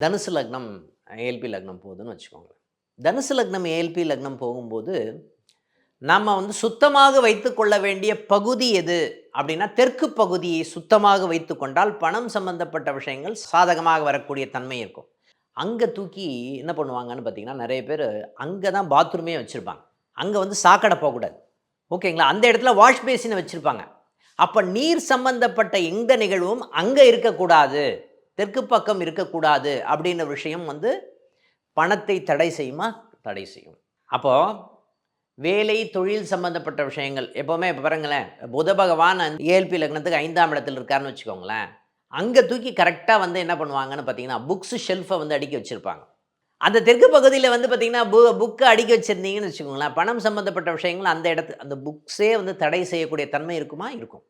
தனுசு லக்னம் ஏஎல்பி லக்னம் போகுதுன்னு வச்சுக்கோங்க. தனுசு லக்னம் ஏஎல்பி லக்னம் போகும்போது, நம்ம வந்து சுத்தமாக வைத்துக்கொள்ள வேண்டிய பகுதி எது அப்படின்னா, தெற்கு பகுதியை சுத்தமாக வைத்துக்கொண்டால் பணம் சம்பந்தப்பட்ட விஷயங்கள் சாதகமாக வரக்கூடிய தன்மை இருக்கும். அங்க தூக்கி என்ன பண்ணுவாங்கன்னு பார்த்தீங்கன்னா, நெறைய பேரு அங்க தான் பாத்ரூமே வச்சிருப்பாங்க. அங்க வந்து சாக்கடை போகக்கூடாது. ஓகேங்களா? அந்த இடத்துல வாஷ் பேசின வச்சிருப்பாங்க. அப்ப நீர் சம்பந்தப்பட்ட எந்த நிகழ்வும் அங்க இருக்கக்கூடாது. தெற்கு பக்கம் இருக்கக்கூடாது அப்படின்ற விஷயம் வந்து பணத்தை தடை செய்யுமா? தடை செய்யும். அப்போ வேலை, தொழில் சம்பந்தப்பட்ட விஷயங்கள் எப்பவுமே இப்ப பாருங்களேன், புத பகவான் ஏஎல்பி லக்னத்துக்கு 5ஆம் இடத்துல இருக்காருன்னு வச்சுக்கோங்களேன். அங்க தூக்கி கரெக்ட்டா வந்து என்ன பண்ணுவாங்கன்னு பார்த்தீங்கன்னா, புக்ஸ் ஷெல்ஃப வந்து அடுக்கி வச்சிருப்பாங்க. அந்த தெற்கு பகுதியில வந்து பார்த்தீங்கன்னா, புக்க அடுக்கி வச்சிருந்தீங்கன்னு வச்சுக்கோங்களேன், பணம் சம்பந்தப்பட்ட விஷயங்கள் அந்த அந்த புக்ஸே வந்து தடை செய்யக்கூடிய தன்மை இருக்குமா? இருக்கும்.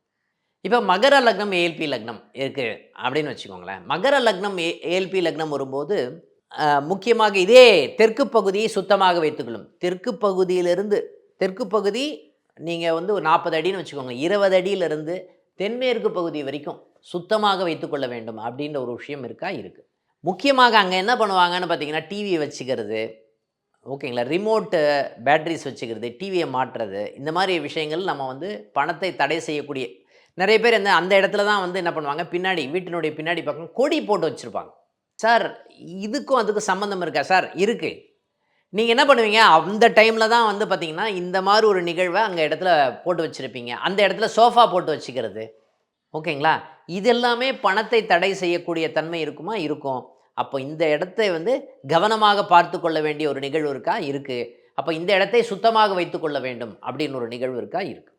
இப்ப மகர லக்னம், ஏஎல்பி லக்னம் இருக்கு அப்படின்னு வச்சுக்கோங்களேன். மகர லக்னம், ஏஎல்பி லக்னம் வரும்போது, முக்கியமாக இதே தெற்கு பகுதியை சுத்தமாக வைத்துக்கொள்ளும். தெற்கு பகுதியிலிருந்து தெற்கு பகுதி நீங்க வந்து ஒரு 40 அடின்னு வச்சுக்கோங்க. 20 அடியிலிருந்து தென்மேற்கு பகுதி வரைக்கும் சுத்தமாக வைத்துக்கொள்ள வேண்டும் அப்படின்ற ஒரு விஷயம் இருக்கா? இருக்கு. முக்கியமாக அங்க என்ன பண்ணுவாங்கன்னு பார்த்தீங்கன்னா, டிவி வச்சுக்கிறது, ஓகேங்களா? ரிமோட்டு பேட்டரிஸ் வச்சுக்கிறது, டிவிய மாட்டுறது, இந்த மாரி விஷயங்கள் நம்ம வந்து பணத்தை தடை செய்யக்கூடிய நெறைய பேர் அந்த இடத்துல தான் வந்து என்ன பண்ணுவாங்க, பின்னாடி வீட்டினுடைய பின்னாடி பக்கம் கொடி போட்டு வச்சிருப்பாங்க. சார் இதுக்கும் அதுக்கும் சம்மந்தம் இருக்கா? சார் இருக்கு. நீங்க என்ன பண்ணுவீங்க, அந்த டைம்ல தான் வந்து பார்த்தீங்கன்னா, இந்த மாரி ஒரு நிகழ்வ அங்க இடத்துல போட்டு வச்சிருப்பீங்க. அந்த இடத்துல சோஃபா போட்டு வச்சுக்கிறது. ஓகேங்களா? இது எல்லாமே பணத்தை தடை செய்யக்கூடிய தன்மை இருக்குமா? இருக்கும். அப்போ இந்த இடத்தை வந்து கவனமாக பார்த்துக் கொள்ள வேண்டிய ஒரு நிகழ்வு இருக்கா? இருக்கு. அப்ப இந்த இடத்தை சுத்தமாக வைத்துக் கொள்ள வேண்டும் அப்படின்னு ஒரு நிகழ்வு இருக்கா? இருக்கு.